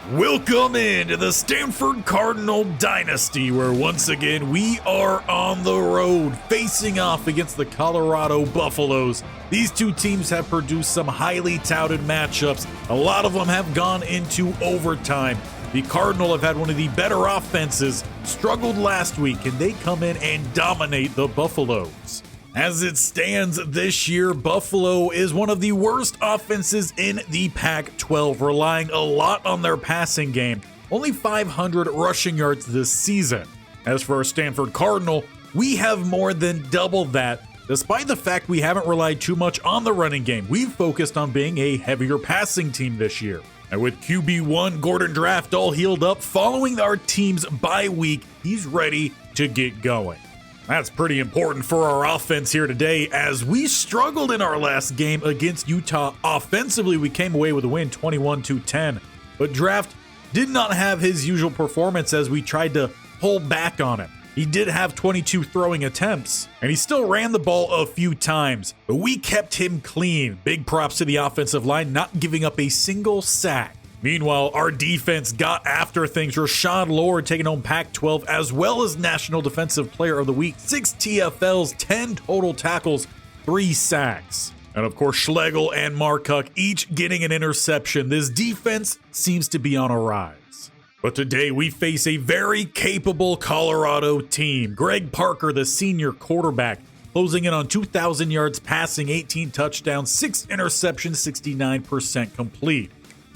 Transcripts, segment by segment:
Welcome into the Stanford Cardinal Dynasty, where once again we are on the road facing off against the Colorado Buffaloes. These two teams have produced some highly touted matchups. A lot of them have gone into overtime. The Cardinal have had one of the better offenses, struggled last week, and they come in and dominate the Buffaloes. As it stands this year, Buffalo is one of the worst offenses in the Pac-12, relying a lot on their passing game. Only 500 rushing yards this season. As for our Stanford Cardinal, we have more than double that. Despite the fact we haven't relied too much on the running game, we've focused on being a heavier passing team this year. And with QB1 Gordon Draft all healed up following our team's bye week, he's ready to get going. That's pretty important for our offense here today, as we struggled in our last game against Utah. Offensively, we came away with a win 21-10, but Draft did not have his usual performance as we tried to pull back on him. He did have 22 throwing attempts, and he still ran the ball a few times, but we kept him clean. Big props to the offensive line, not giving up a single sack. Meanwhile, our defense got after things. Rashad Lord taking home Pac-12 as well as National Defensive Player of the Week. 6 TFLs, 10 total tackles, 3 sacks. And of course, Schlegel and Markuk each getting an interception. This defense seems to be on a rise. But today we face a very capable Colorado team. Greg Parker, the senior quarterback, closing in on 2,000 yards passing, 18 touchdowns, 6 interceptions, 69% complete.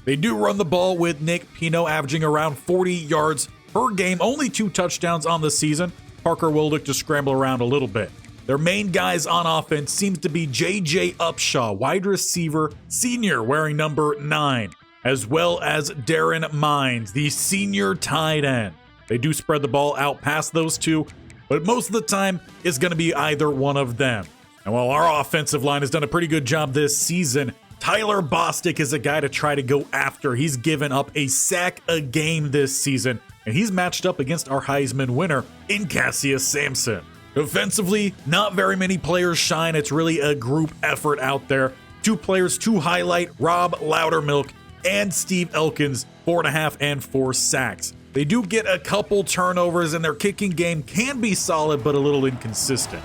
They do run the ball with Nick Pino averaging around 40 yards per game, only 2 touchdowns on the season. Parker will look to scramble around a little bit. Their main guys on offense seems to be J.J. Upshaw, wide receiver, senior, wearing number 9, as well as Darren Mines, the senior tight end. They do spread the ball out past those two, but most of the time it's going to be either one of them. And while our offensive line has done a pretty good job this season, Tyler Bostic is a guy to try to go after. He's given up a sack a game this season, and he's matched up against our Heisman winner in Cassius Sampson. Defensively, not very many players shine. It's really a group effort out there. 2 players to highlight: Rob Loudermilk and Steve Elkins, 4.5 and 4 sacks. They do get a couple turnovers, and their kicking game can be solid but a little inconsistent.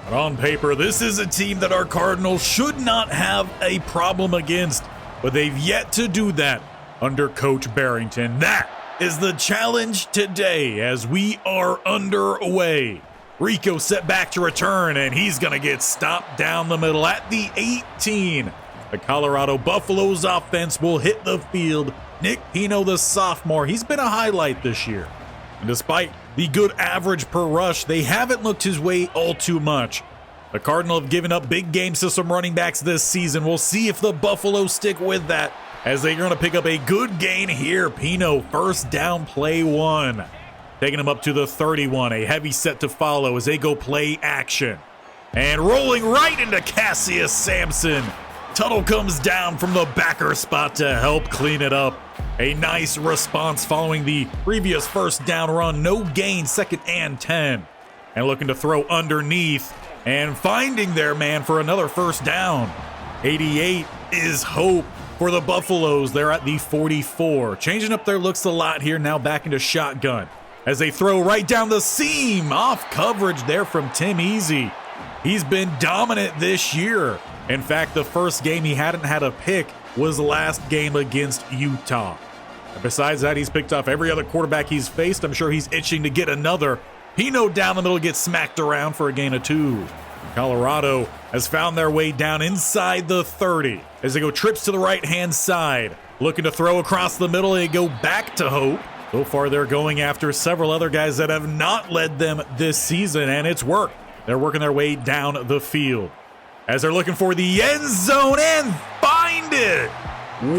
But on paper, this is a team that our Cardinals should not have a problem against, but they've yet to do that under Coach Barrington. That is the challenge today as we are underway. Rico set back to return, and he's going to get stopped down the middle at the 18. The Colorado Buffaloes offense will hit the field. Nick Pino, the sophomore, he's been a highlight this year. And despite the good average per rush, they haven't looked his way all too much. The Cardinal have given up big games to some running backs this season. We'll see if the Buffalo stick with that, as they're going to pick up a good gain here. Pino, first down, play 1. Taking him up to the 31. A heavy set to follow as they go play action. And rolling right into Cassius Sampson. Tuttle comes down from the backer spot to help clean it up. A nice response following the previous first down run. No gain, 2nd and 10. And looking to throw underneath and finding their man for another first down. 88 is hope for the Buffaloes. They're at the 44. Changing up their looks a lot here, now back into shotgun. As they throw right down the seam. Off coverage there from Tim Easy. He's been dominant this year. In fact, the first game he hadn't had a pick was last game against Utah. And besides that, he's picked off every other quarterback he's faced. I'm sure he's itching to get another. Pino down the middle gets smacked around for a gain of 2. Colorado has found their way down inside the 30 as they go trips to the right-hand side. Looking to throw across the middle, they go back to Hope. So far, they're going after several other guys that have not led them this season, and it's worked. They're working their way down the field as they're looking for the end zone and find it.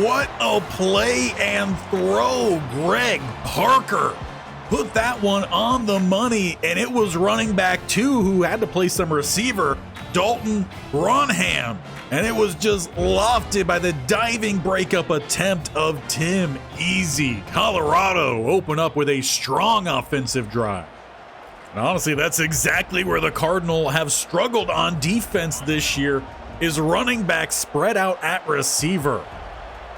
What a play and throw. Greg Parker put that one on the money, and it was running back 2 who had to play some receiver, Dalton Ronham, and it was just lofted by the diving breakup attempt of Tim Easy. Colorado open up with a strong offensive drive. And honestly, that's exactly where the Cardinal have struggled on defense this year, is running back spread out at receiver.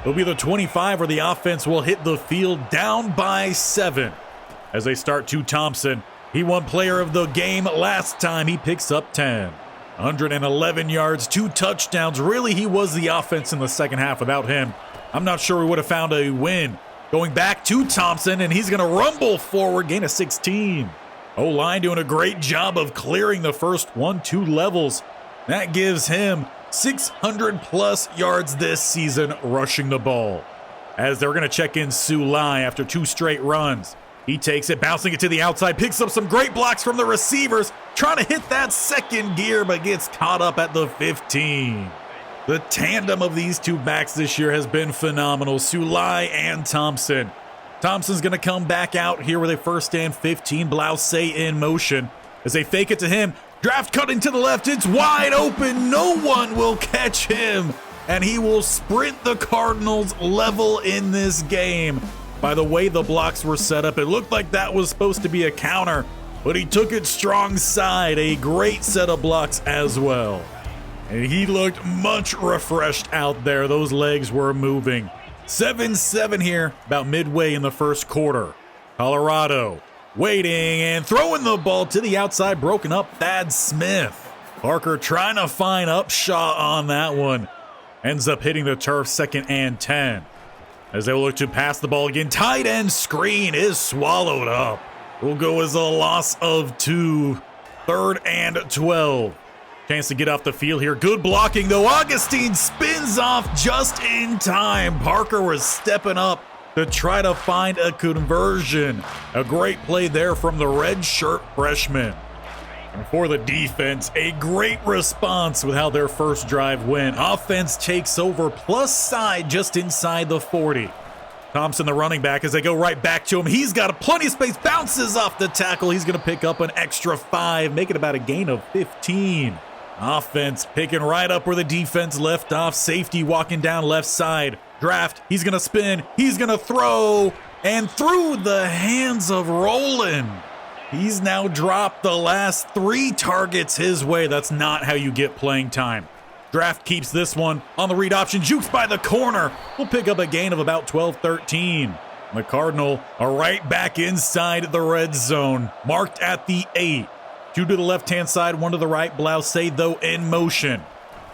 It'll be the 25 where the offense will hit the field down by 7. As they start to Thompson, he won player of the game last time. He picks up 10. 111 yards, 2 touchdowns. Really, he was the offense in the second half. Without him, I'm not sure we would have found a win. Going back to Thompson, and he's going to rumble forward, gain of 16. O-line doing a great job of clearing the first 1-2 levels. That gives him 600-plus yards this season rushing the ball. As they're going to check in Sulai after 2 straight runs. He takes it, bouncing it to the outside, picks up some great blocks from the receivers, trying to hit that second gear, but gets caught up at the 15. The tandem of these 2 backs this year has been phenomenal, Sulai and Thompson. Thompson's going to come back out here with a first and 15, Blouse in motion. As they fake it to him, draft cutting to the left, it's wide open, no one will catch him, and he will sprint the Cardinals level in this game. By the way the blocks were set up, it looked like that was supposed to be a counter, but he took it strong side. A great set of blocks as well. And he looked much refreshed out there. Those legs were moving. 7-7 here, about midway in the first quarter. Colorado waiting and throwing the ball to the outside, broken up. Thad Smith. Parker trying to find Upshaw on that one. Ends up hitting the turf, 2nd and 10. As they will look to pass the ball again, tight end screen is swallowed up. We'll go as a loss of 2, 3rd and 12. Chance to get off the field here. Good blocking though. Augustine spins off just in time. Parker was stepping up to try to find a conversion. A great play there from the red shirt freshman. And for the defense, a great response with how their first drive went. Offense takes over, plus side just inside the 40. Thompson, the running back, as they go right back to him. He's got plenty of space, bounces off the tackle. He's going to pick up an extra 5, make it about a gain of 15. Offense picking right up where the defense left off. Safety walking down left side. Draft, he's going to spin, he's going to throw, and through the hands of Roland. He's now dropped the last 3 targets his way. That's not how you get playing time. Draft keeps this one on the read option. Jukes by the corner. We'll pick up a gain of about 12-13. The Cardinal are right back inside the red zone. Marked at the 8. 2 to the left-hand side, 1 to the right. Blouse, though, in motion.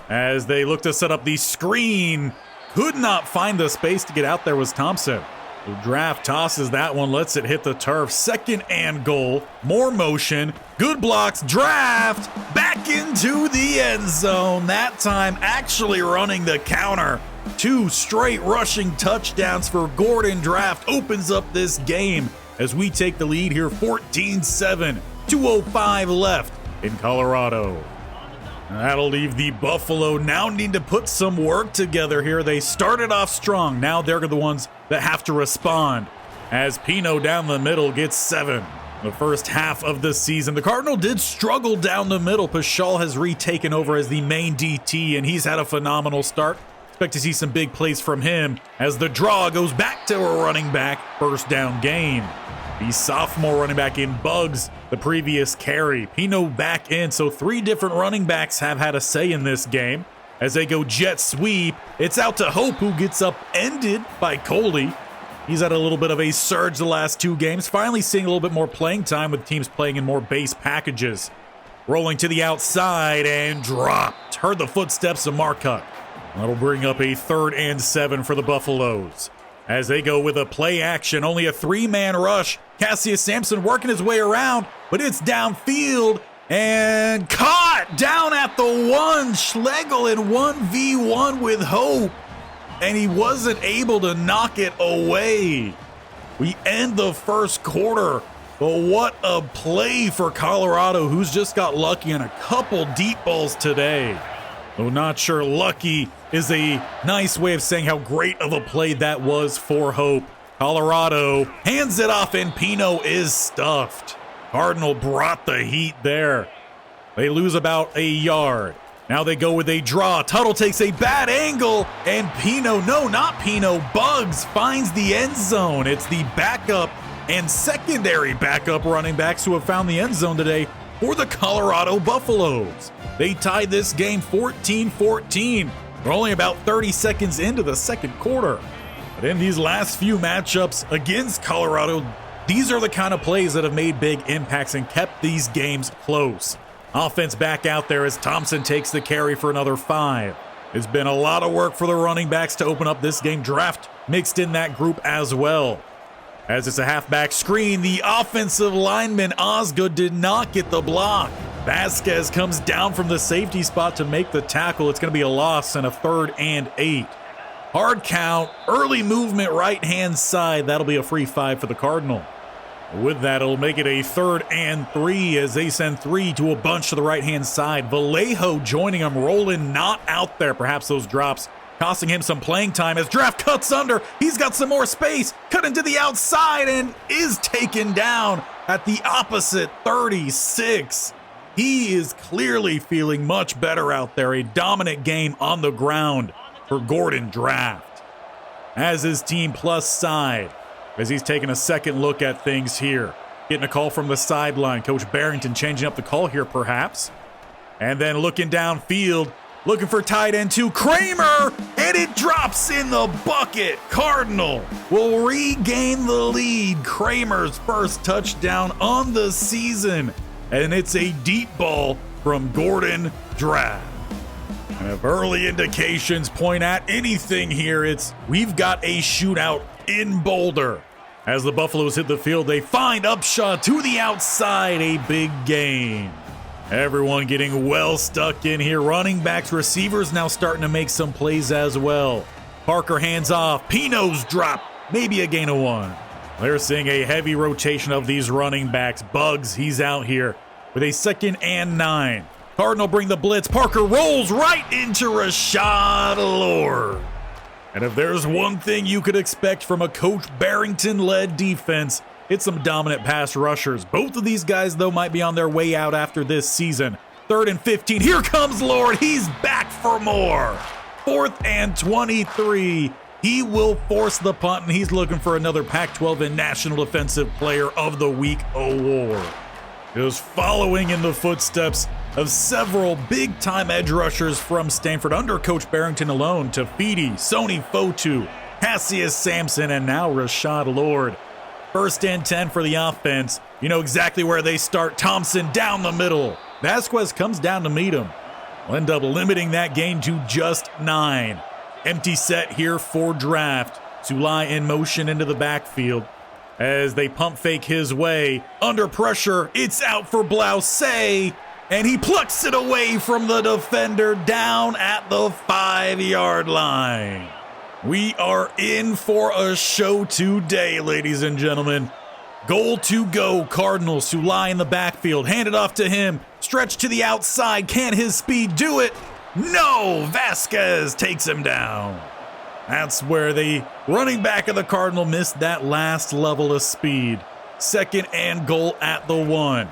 As they look to set up the screen. Could not find the space to get out there was Thompson. The Draft tosses that one, lets it hit the turf. 2nd and goal. More motion. Good blocks. Draft back into the end zone. That time actually running the counter. 2 straight rushing touchdowns for Gordon. Draft opens up this game as we take the lead here 14-7. 2:05 left in Colorado. That'll leave the Buffalo now need to put some work together here. They started off strong. Now they're the ones that have to respond. As Pino down the middle gets 7. The first half of the season, the Cardinal did struggle down the middle. Paschal has retaken over as the main DT, and he's had a phenomenal start. Expect to see some big plays from him as the draw goes back to a running back. First down gain. The sophomore running back in Bugs the previous carry. Pino back in, so 3 different running backs have had a say in this game. As they go jet sweep, it's out to Hope, who gets upended by Coley. He's had a little bit of a surge the last 2 games, finally seeing a little bit more playing time with teams playing in more base packages. Rolling to the outside and dropped. Heard the footsteps of Marcotte. That'll bring up a 3rd and 7 for the Buffaloes. As they go with a play action, only a 3-man rush. Cassius Sampson working his way around, but it's downfield and caught down at the 1. Schlegel in 1v1 with Hope, and he wasn't able to knock it away. We end the first quarter, but what a play for Colorado, who's just got lucky on a couple deep balls today. Though not sure lucky is a nice way of saying how great of a play that was for Hope. Colorado hands it off and Pino is stuffed. Cardinal brought the heat there. They lose about a yard. Now they go with a draw. Tuttle takes a bad angle and Bugs finds the end zone. It's the backup and secondary backup running backs who have found the end zone today for the Colorado Buffaloes. They tied this game 14-14. We're only about 30 seconds into the second quarter. But in these last few matchups against Colorado, these are the kind of plays that have made big impacts and kept these games close. Offense back out there as Thompson takes the carry for another 5. It's been a lot of work for the running backs to open up this game. Draft mixed in that group as well. As it's a halfback screen, the offensive lineman Osgood did not get the block. Vasquez comes down from the safety spot to make the tackle. It's going to be a loss and a 3rd and 8. Hard count, early movement right-hand side. That'll be a free 5 for the Cardinal. With that, it'll make it a 3rd and 3 as they send 3 to a bunch to the right-hand side. Vallejo joining him, rolling not out there. Perhaps those drops costing him some playing time as Draft cuts under. He's got some more space, cut into the outside, and is taken down at the opposite 36. He is clearly feeling much better out there. A dominant game on the ground for Gordon Draft. As his team plus side, as he's taking a second look at things here. Getting a call from the sideline. Coach Barrington changing up the call here perhaps. And then looking downfield, looking for tight end 2, Kramer, and it drops in the bucket. Cardinal will regain the lead. Kramer's first touchdown on the season, and it's a deep ball from Gordon Draft. And if early indications point at anything here, it's we've got a shootout in Boulder. As the Buffaloes hit the field, they find Upshaw to the outside, a big gain. Everyone getting well stuck in here. Running backs, receivers now starting to make some plays as well. Parker hands off. Pino's drop. Maybe a gain of 1. They're seeing a heavy rotation of these running backs. Bugs, he's out here with a 2nd and 9. Cardinal bring the blitz. Parker rolls right into Rashad Lord. And if there's one thing you could expect from a Coach Barrington-led defense, it's some dominant pass rushers. Both of these guys, though, might be on their way out after this season. 3rd and 15. Here comes Lord. He's back for more. 4th and 23. He will force the punt, and he's looking for another Pac-12 and National Defensive Player of the Week award. Just following in the footsteps of several big-time edge rushers from Stanford under Coach Barrington alone. Tafiti, Sony Fotu, Cassius Sampson, and now Rashad Lord. 1st and 10 for the offense. You know exactly where they start. Thompson down the middle. Vasquez comes down to meet him. We'll end up limiting that gain to just 9. Empty set here for Draft. Sulai in motion into the backfield. As they pump fake his way. Under pressure, it's out for Blouse. And he plucks it away from the defender down at the 5-yard line. We are in for a show today, ladies and gentlemen. Goal to go. Cardinals who lie in the backfield. Hand it off to him. Stretch to the outside. Can his speed do it? No! Vasquez takes him down. That's where the running back of the Cardinal missed that last level of speed. 2nd and goal at the 1.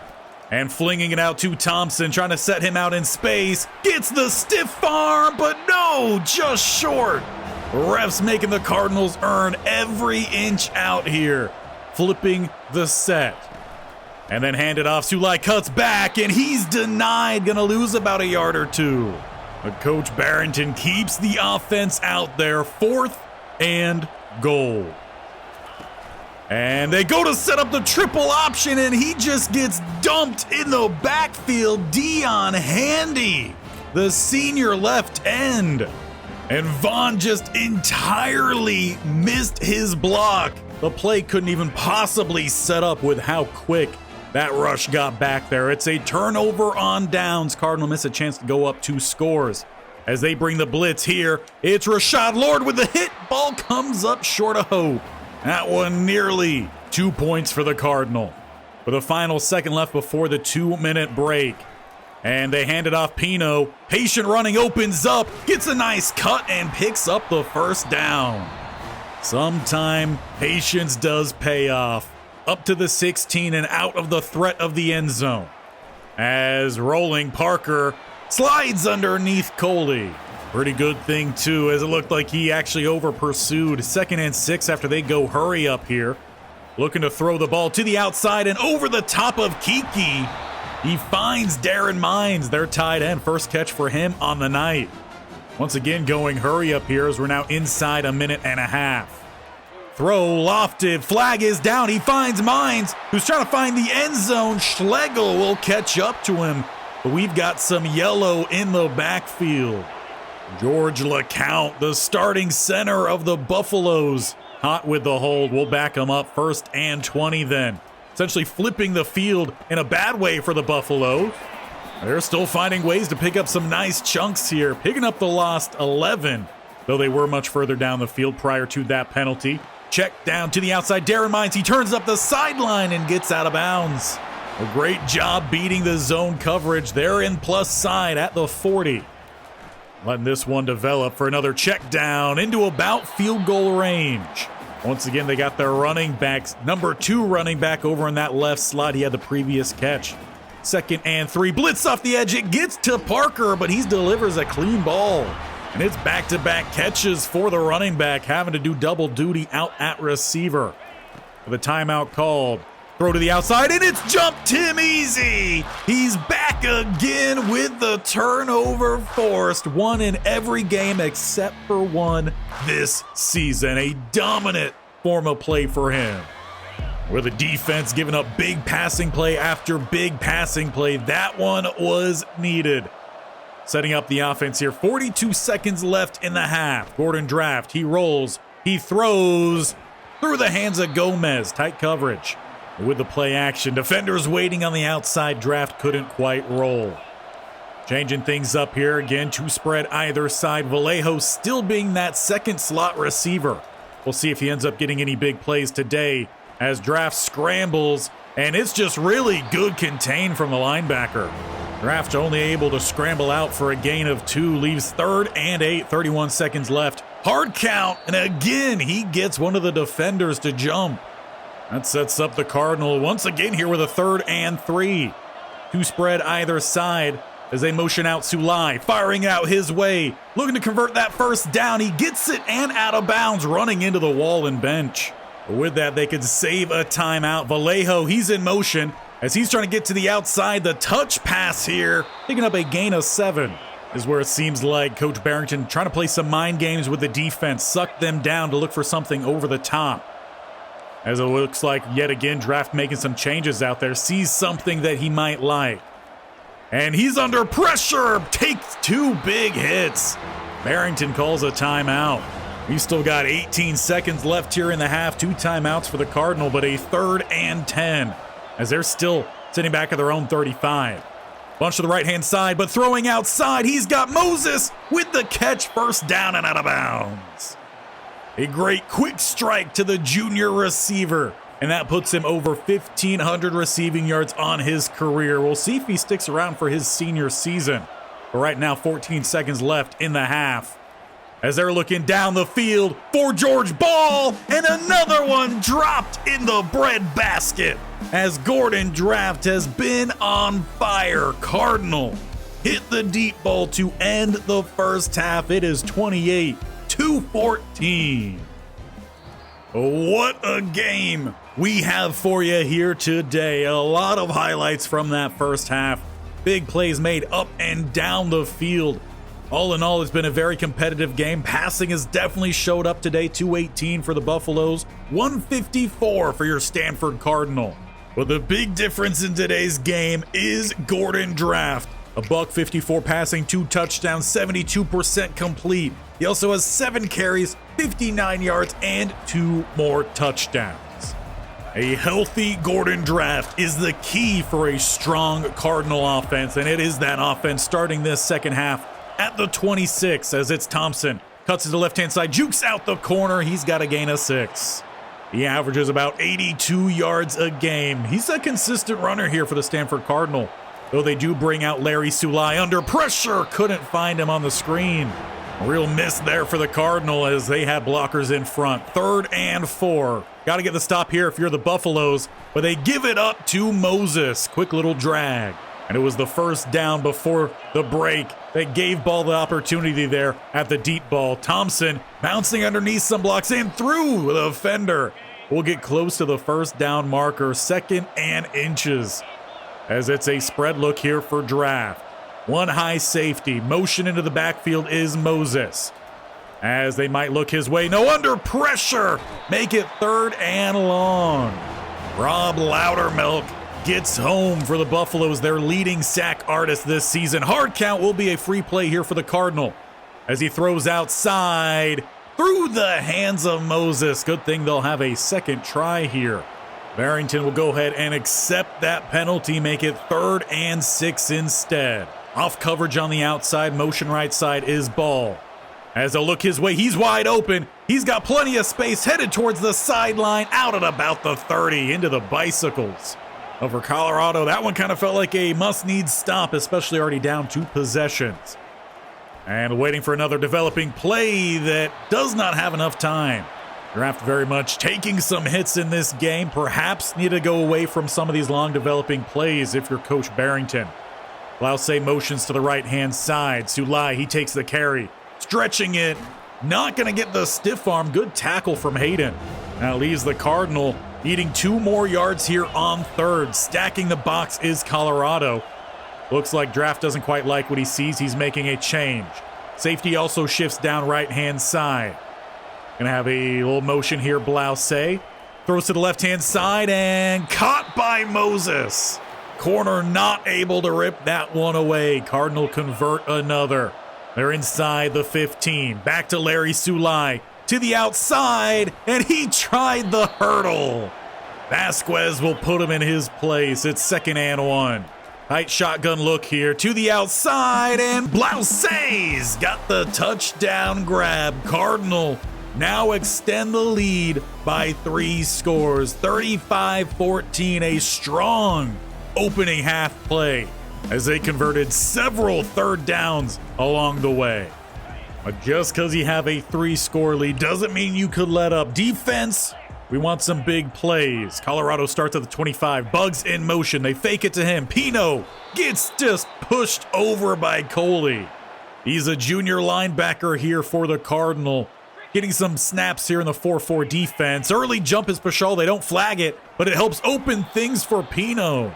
And flinging it out to Thompson, trying to set him out in space. Gets the stiff arm, but no, just short. Refs making the Cardinals earn every inch out here. Flipping the set. And then hand it off. Sulai cuts back, and he's denied. Gonna lose about a yard or 2. But Coach Barrington keeps the offense out there. 4th and goal. And they go to set up the triple option, and he just gets dumped in the backfield. Dion Handy, the senior left end. And Vaughn just entirely missed his block. The play couldn't even possibly set up with how quick that rush got back there. It's a turnover on downs. Cardinal miss a chance to go up 2 scores. As they bring the blitz here, it's Rashad Lord with the hit. Ball comes up short of hope. That one nearly 2 points for the Cardinal. With a final second left before the 2-minute break. And they hand it off Pino. Patient running opens up, gets a nice cut, and picks up the 1st down. Sometime patience does pay off. Up to the 16 and out of the threat of the end zone. As rolling Parker slides underneath Coley. Pretty good thing, too, as it looked like he actually over-pursued. 2nd and 6 after they go hurry up here. Looking to throw the ball to the outside and over the top of Kiki. He finds Darren Mines, their tight end. First catch for him on the night. Once again going hurry up here as we're now inside a minute and a half. Throw lofted, flag is down, he finds Mines, who's trying to find the end zone. Schlegel will catch up to him, but we've got some yellow in the backfield. George LeCount, the starting center of the Buffaloes, hot with the hold. We'll back him up 1st and 20 then. Essentially flipping the field in a bad way for the Buffaloes. They're still finding ways to pick up some nice chunks here, picking up the lost 11, though they were much further down the field prior to that penalty. Check down to the outside, Darren Mines, he turns up the sideline and gets out of bounds. A great job beating the zone coverage. They're in plus side at the 40. Letting this one develop for another check down into about field goal range. Once again, they got their running backs. Number 2 running back over in that left slot. He had the previous catch. 2nd and 3. Blitz off the edge. It gets to Parker, but he delivers a clean ball. And it's back-to-back catches for the running back, having to do double duty out at receiver. The timeout called. Throw to the outside, and it's Jump Tim Easy. He's back again with the turnover forced. One in every game except for one this season. A dominant form of play for him. Where the defense giving up big passing play after big passing play. That one was needed. Setting up the offense here. 42 seconds left in the half. Gordon Draft, he rolls, he throws through the hands of Gomez. Tight coverage. With the play action, defenders waiting on the outside. Draft couldn't quite roll. Changing things up here again. 2 spread either side. Vallejo still being that second slot receiver. We'll see if he ends up getting any big plays today as Draft scrambles, and it's just really good contain from the linebacker. Draft only able to scramble out for a gain of 2, leaves 3rd and 8, 31 seconds left. Hard count, and again, he gets one of the defenders to jump. That sets up the Cardinal once again here with a 3rd and 3. 2 spread either side as they motion out Sulai, firing out his way, looking to convert that 1st down. He gets it and out of bounds, running into the wall and bench. But with that, they could save a timeout. Vallejo, he's in motion as he's trying to get to the outside. The touch pass here, picking up a gain of 7. Is where it seems like Coach Bearington trying to play some mind games with the defense, suck them down to look for something over the top. As it looks like, yet again, Draft making some changes out there, sees something that he might like. And he's under pressure, takes 2 big hits. Bearington calls a timeout. We've still got 18 seconds left here in the half. 2 timeouts for the Cardinal, but a 3rd and 10 as they're still sitting back at their own 35. Bunch to the right-hand side, but throwing outside, he's got Moses with the catch, 1st down and out of bounds. A great quick strike to the junior receiver, and that puts him over 1,500 receiving yards on his career. We'll see if he sticks around for his senior season. But right now, 14 seconds left in the half. As they're looking down the field for George Ball, and another one dropped in the breadbasket. As Gordon Draft has been on fire. Cardinal hit the deep ball to end the first half. It is 28-14. What a game we have for you here today. A lot of highlights from that first half. Big plays made up and down the field. All in all, it's been a very competitive game. Passing has definitely showed up today. 218 for the Buffaloes, 154 for your Stanford Cardinal. But the big difference in today's game is Gordon Draft. A $154 passing, 2 touchdowns, 72% complete. He also has 7 carries, 59 yards, and 2 more touchdowns. A healthy Gordon Draft is the key for a strong Cardinal offense, and it is that offense starting this second half at the 26 as it's Thompson. Cuts to the left-hand side, jukes out the corner. He's got a gain of 6. He averages about 82 yards a game. He's a consistent runner here for the Stanford Cardinal, though they do bring out Larry Sulai under pressure. Couldn't find him on the screen. A real miss there for the Cardinal as they had blockers in front. 3rd and 4. Got to get the stop here if you're the Buffaloes, but they give it up to Moses. Quick little drag. And it was the 1st down before the break that gave Ball the opportunity there at the deep ball. Thompson bouncing underneath some blocks and through the fender. We'll get close to the 1st down marker, 2nd and inches. As it's a spread look here for Draft. One high safety. Motion into the backfield is Moses. As they might look his way. No, under pressure. Make it 3rd and long. Rob Loudermilk gets home for the Buffaloes, their leading sack artist this season. Hard count will be a free play here for the Cardinal as he throws outside through the hands of Moses. Good thing they'll have a second try here. Bearington will go ahead and accept that penalty, make it 3rd and 6 instead. Off coverage on the outside, motion right side is Ball. As they'll look his way, he's wide open. He's got plenty of space, headed towards the sideline, out at about the 30, into the bicycles. Over Colorado, that one kind of felt like a must-need stop, especially already down 2 possessions. And waiting for another developing play that does not have enough time. Draft very much taking some hits in this game. Perhaps need to go away from some of these long developing plays if you're Coach Barrington. Blouse motions to the right-hand side. Sulai, he takes the carry. Stretching it. Not going to get the stiff arm. Good tackle from Hayden. Now leaves the Cardinal needing 2 more yards here on 3rd. Stacking the box is Colorado. Looks like Draft doesn't quite like what he sees. He's making a change. Safety also shifts down right-hand side. Gonna have a little motion here. Blouse throws to the left-hand side and caught by Moses. Corner not able to rip that one away. Cardinal convert another. They're inside the 15. Back to Larry Sulai. To the outside, and he tried the hurdle. Vasquez will put him in his place. It's 2nd and 1. Tight shotgun look here. To the outside, and Blouse's got the touchdown grab. Cardinal now extend the lead by 3 scores. 35-14, a strong opening half play as they converted several 3rd downs along the way. But just because you have a 3-score lead doesn't mean you could let up. Defense, we want some big plays. Colorado starts at the 25. Bugs in motion. They fake it to him. Pino gets just pushed over by Coley. He's a junior linebacker here for the Cardinal. Getting some snaps here in the 4-4 defense. Early jump is Paschal. They don't flag it, but it helps open things for Pino.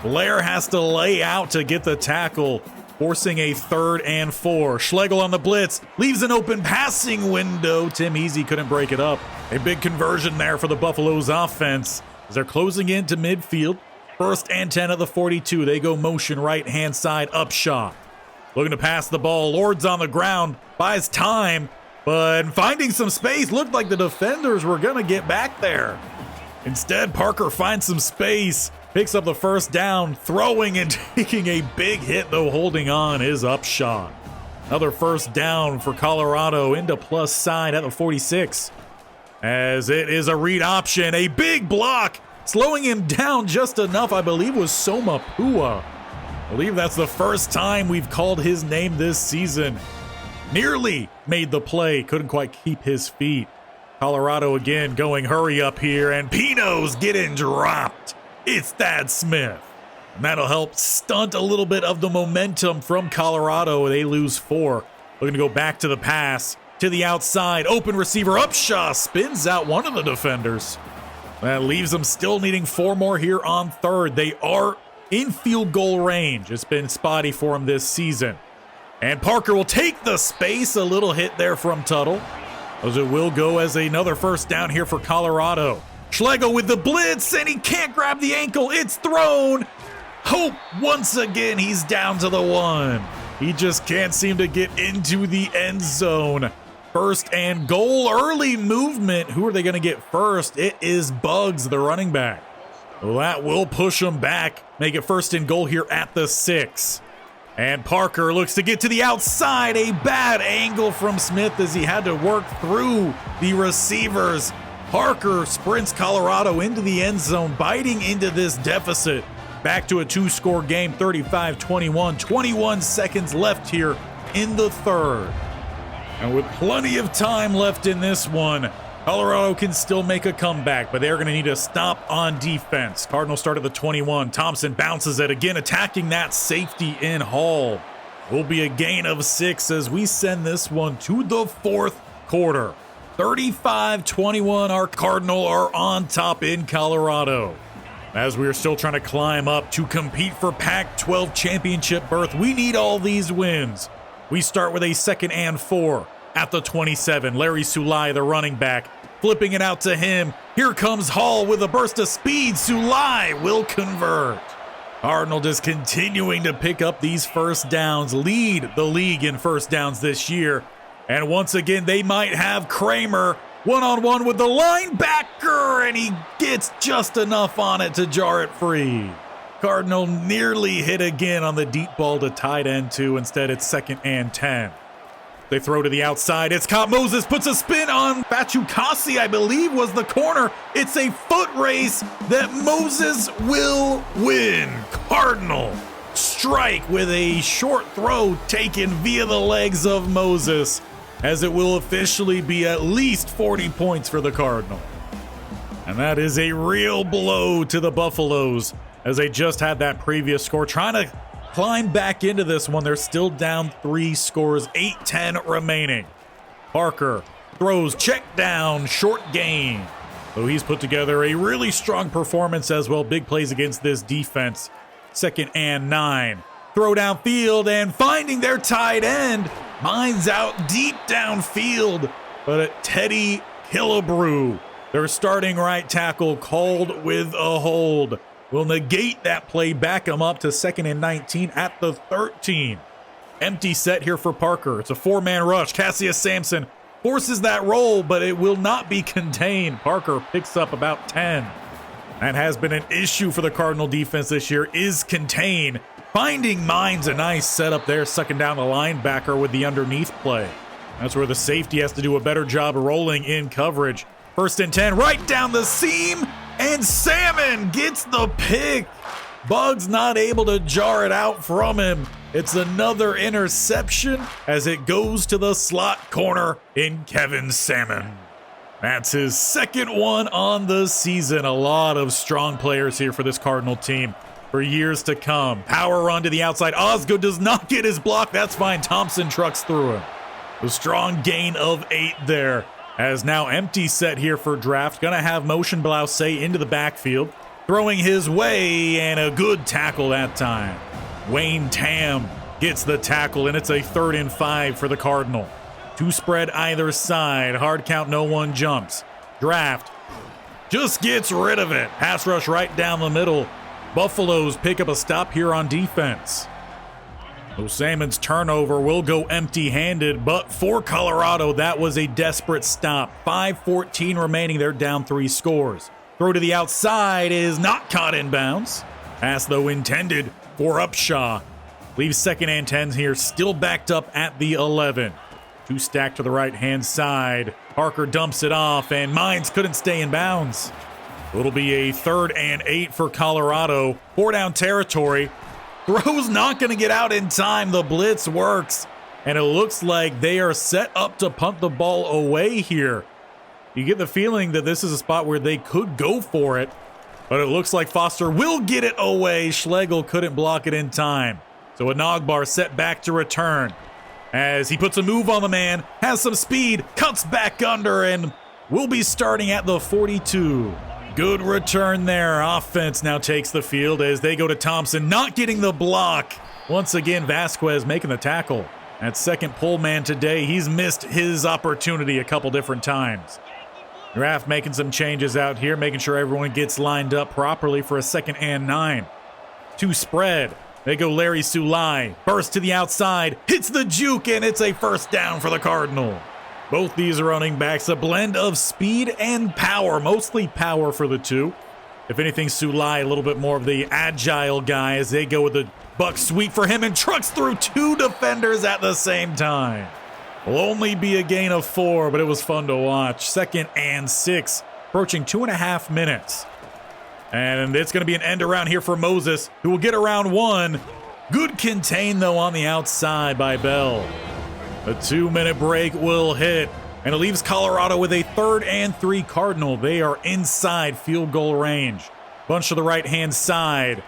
Blair has to lay out to get the tackle, forcing a 3rd and 4. Schlegel on the blitz, leaves an open passing window. Tim Easy couldn't break it up. A big conversion there for the Buffaloes offense as they're closing into midfield. 1st and 10 at the 42. They go motion right-hand side, Upshaw. Looking to pass the ball. Lord's on the ground, buys time, but finding some space. Looked like the defenders were going to get back there. Instead, Parker finds some space. Picks up the 1st down, throwing and taking a big hit, though holding on is Upshaw. Another 1st down for Colorado into plus side at the 46. As it is a read option, a big block, slowing him down just enough, I believe was Soma Pua. I believe that's the first time we've called his name this season. Nearly made the play, couldn't quite keep his feet. Colorado again going hurry up here, and Pino's getting dropped. It's Thad Smith. And that'll help stunt a little bit of the momentum from Colorado. They lose 4. Looking to go back to the pass. To the outside. Open receiver. Upshaw spins out one of the defenders. That leaves them still needing 4 more here on 3rd. They are in field goal range. It's been spotty for them this season. And Parker will take the space. A little hit there from Tuttle. As it will go as another 1st down here for Colorado. Schlegel with the blitz, and he can't grab the ankle. It's thrown. Hope once again, he's down to the 1. He just can't seem to get into the end zone. 1st and goal, early movement. Who are they going to get first? It is Bugs, the running back. Well, that will push him back. Make it 1st and goal here at the 6. And Parker looks to get to the outside. A bad angle from Smith as he had to work through the receivers. Parker sprints Colorado into the end zone, biting into this deficit. Back to a 2-score game, 35-21. 21 seconds left here in the 3rd. And with plenty of time left in this one, Colorado can still make a comeback, but they're going to need a stop on defense. Cardinals start at the 21. Thompson bounces it again, attacking that safety in Hall. Will be a gain of 6 as we send this one to the 4th quarter. 35-21, our Cardinal are on top in Colorado. As we are still trying to climb up to compete for Pac-12 championship berth, we need all these wins. We start with a 2nd and 4 at the 27. Larry Sulai, the running back, flipping it out to him. Here comes Hall with a burst of speed. Sulai will convert. Cardinal just continuing to pick up these first downs, lead the league in first downs this year. And once again, they might have Kramer one-on-one with the linebacker, and he gets just enough on it to jar it free. Cardinal nearly hit again on the deep ball to tight end 2. Instead, it's 2nd and 10. They throw to the outside. It's caught. Moses puts a spin on Bachukasi, I believe, was the corner. It's a foot race that Moses will win. Cardinal strike with a short throw taken via the legs of Moses, as it will officially be at least 40 points for the Cardinal. And that is a real blow to the Buffaloes, as they just had that previous score. Trying to climb back into this one. They're still down 3 scores, 8-10 remaining. Parker throws, check down, short gain. So he's put together a really strong performance as well. Big plays against this defense. 2nd and 9. Throw downfield and finding their tight end. Mine's out deep downfield, but Teddy Killebrew, their starting right tackle, called with a hold, will negate that play, back him up to 2nd and 19 at the 13. Empty set here for Parker. It's a 4-man rush. Cassius Sampson forces that roll, but it will not be contained. Parker picks up about 10. That has been an issue for the Cardinal defense this year, is contain. Finding Mines, a nice setup there, sucking down the linebacker with the underneath play. That's where the safety has to do a better job rolling in coverage. 1st and 10, right down the seam, and Salmon gets the pick. Buggs not able to jar it out from him. It's another interception as it goes to the slot corner in Kevin Salmon. That's his 2nd one on the season. A lot of strong players here for this Cardinal team for years to come. Power run to the outside. Osgood does not get his block. That's fine. Thompson trucks through him. A strong gain of 8 there. As now empty set here for draft. Gonna have motion Blouse into the backfield. Throwing his way, and a good tackle that time. Wayne Tam gets the tackle, and it's a 3rd and 5 for the Cardinal. 2 spread either side. Hard count, no one jumps. Draft just gets rid of it. Pass rush right down the middle. Buffaloes pick up a stop here on defense. So Salmon's turnover will go empty-handed, but for Colorado, that was a desperate stop. 5:14 remaining. They're down 3 scores. Throw to the outside is not caught in bounds. Pass, though, intended for Upshaw. Leaves 2nd and 10 here, still backed up at the 11. 2 stacked to the right-hand side. Parker dumps it off, and Mines couldn't stay in bounds. It'll be a 3rd and 8 for Colorado. 4-down territory. Throw's not going to get out in time. The blitz works, and it looks like they are set up to punt the ball away here. You get the feeling that this is a spot where they could go for it, but it looks like Foster will get it away. Schlegel couldn't block it in time. So Anagbar set back to return as he puts a move on the man, has some speed, cuts back under, and will be starting at the 42. Good return there. Offense now takes the field as they go to Thompson, not getting the block. Once again, Vasquez making the tackle. That 2nd pull man today, he's missed his opportunity a couple different times. Draft making some changes out here, making sure everyone gets lined up properly for a 2nd and 9. 2 spread. They go Larry Sulai. Burst to the outside. Hits the juke, and it's a 1st down for the Cardinal. Both these running backs, a blend of speed and power. Mostly power for the 2. If anything, Sulai, a little bit more of the agile guy as they go with the buck sweep for him and trucks through 2 defenders at the same time. Will only be a gain of 4, but it was fun to watch. 2nd and 6, approaching 2.5 minutes. And it's going to be an end around here for Moses, who will get around 1. Good contain, though, on the outside by Bell. A 2-minute break will hit, and it leaves Colorado with a 3rd and 3 Cardinal. They are inside field goal range. Bunch to the right-hand side.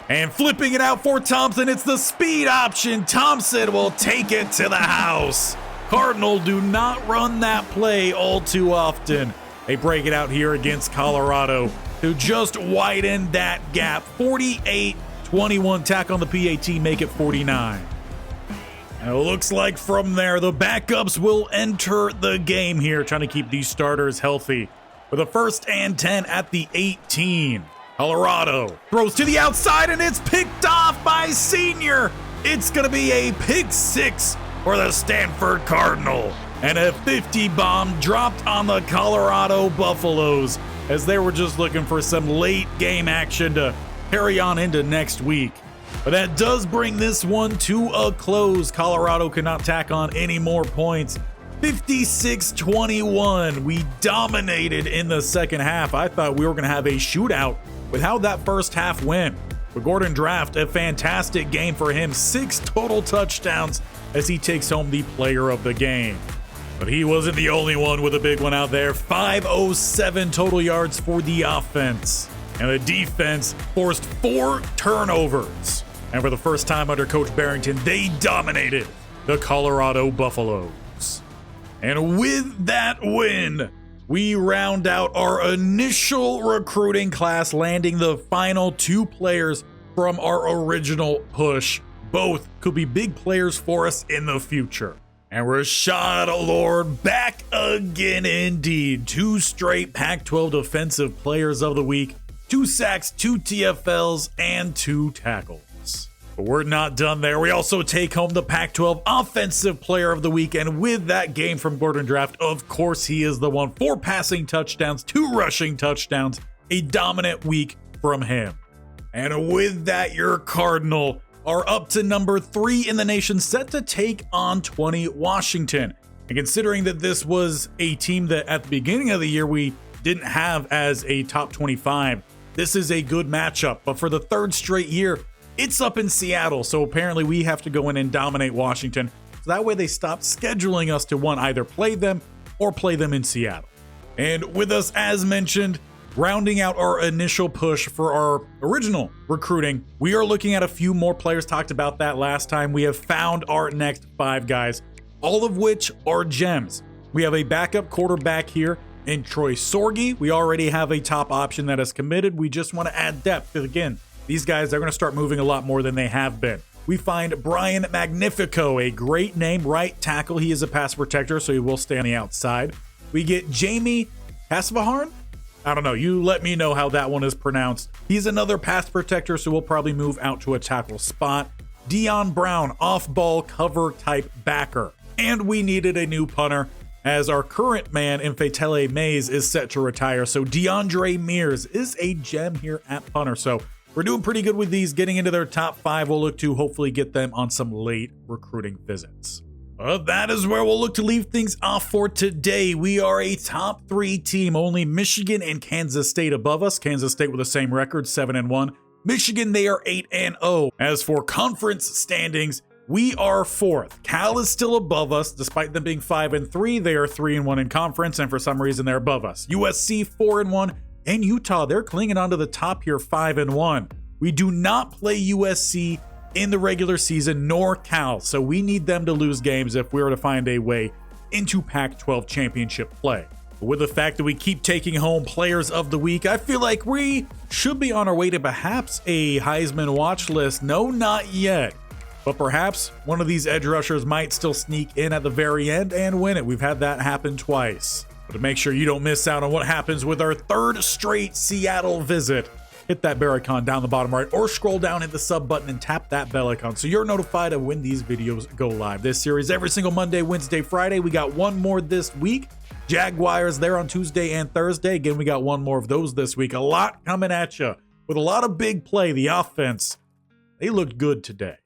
And flipping it out for Thompson, it's the speed option. Thompson will take it to the house. Cardinal do not run that play all too often. They break it out here against Colorado. to just widen that gap. 48-21, tack on the PAT, make it 49. And it looks like from there, the backups will enter the game here, trying to keep these starters healthy. With a 1st and 10 at the 18. Colorado throws to the outside, and it's picked off by Senior. It's going to be a pick 6 for the Stanford Cardinal. And a 50 bomb dropped on the Colorado Buffaloes as they were just looking for some late game action to carry on into next week. But that does bring this one to a close. Colorado cannot tack on any more points. 56-21. We dominated in the second half. I thought we were going to have a shootout with how that first half went. But Gordon Draft, a fantastic game for him. 6 total touchdowns as he takes home the player of the game. But he wasn't the only one with a big one out there. 507 total yards for the offense. And the defense forced 4 turnovers. And for the first time under Coach Barrington, they dominated the Colorado Buffaloes. And with that win, we round out our initial recruiting class, landing the final 2 players from our original push. Both could be big players for us in the future. And Rashad Lord back again indeed. 2 straight Pac-12 Defensive Players of the Week, 2 sacks, 2 TFLs, and 2 tackles. But we're not done there. We also take home the Pac-12 Offensive Player of the Week, and with that game from Gordon Draft, of course he is the one. 4 passing touchdowns, 2 rushing touchdowns, a dominant week from him. And with that, your Cardinal are up to number 3 in the nation, set to take on 20 Washington. And considering that this was a team that at the beginning of the year we didn't have as a top 25, this is a good matchup. But for the 3rd straight year, it's up in Seattle, so apparently we have to go in and dominate Washington. So that way they stop scheduling us to either play them or play them in Seattle. And with us, as mentioned, rounding out our initial push for our original recruiting, we are looking at a few more players. Talked about that last time. We have found our next 5 guys, all of which are gems. We have a backup quarterback here in Troy Sorge. We already have a top option that is committed. We just want to add depth. Because again, these guys are going to start moving a lot more than they have been. We find Brian Magnifico, a great name, right tackle. He is a pass protector, so he will stay on the outside. We get Jamie Hasvaharn. I don't know. You let me know how that one is pronounced. He's another pass protector, so we'll probably move out to a tackle spot. Dion Brown, off-ball cover type backer. And we needed a new punter, as our current man in Fatele Mays is set to retire. So DeAndre Mears is a gem here at punter. So we're doing pretty good with these. Getting into their top 5, we'll look to hopefully get them on some late recruiting visits. That is where we'll look to leave things off for today. We are a top 3 team. Only Michigan and Kansas State above us. Kansas State with the same record, 7-1. Michigan, they are 8-0. As for conference standings, we are 4th. Cal is still above us. Despite them being 5-3, they are 3-1 in conference, and for some reason they're above us. USC 4-1. And Utah, they're clinging onto the top here, 5-1. We do not play USC in the regular season, nor Cal, so we need them to lose games if we were to find a way into Pac-12 championship play. But with the fact that we keep taking home players of the week, I feel like we should be on our way to perhaps a Heisman watch list. No, not yet. But perhaps one of these edge rushers might still sneak in at the very end and win it. We've had that happen twice. But to make sure you don't miss out on what happens with our 3rd straight Seattle visit, hit that bell icon down the bottom right or scroll down, hit the sub button and tap that bell icon so you're notified of when these videos go live. This series every single Monday, Wednesday, Friday. We got one more this week. Jaguars there on Tuesday and Thursday. Again, we got one more of those this week. A lot coming at you with a lot of big play. The offense, they looked good today.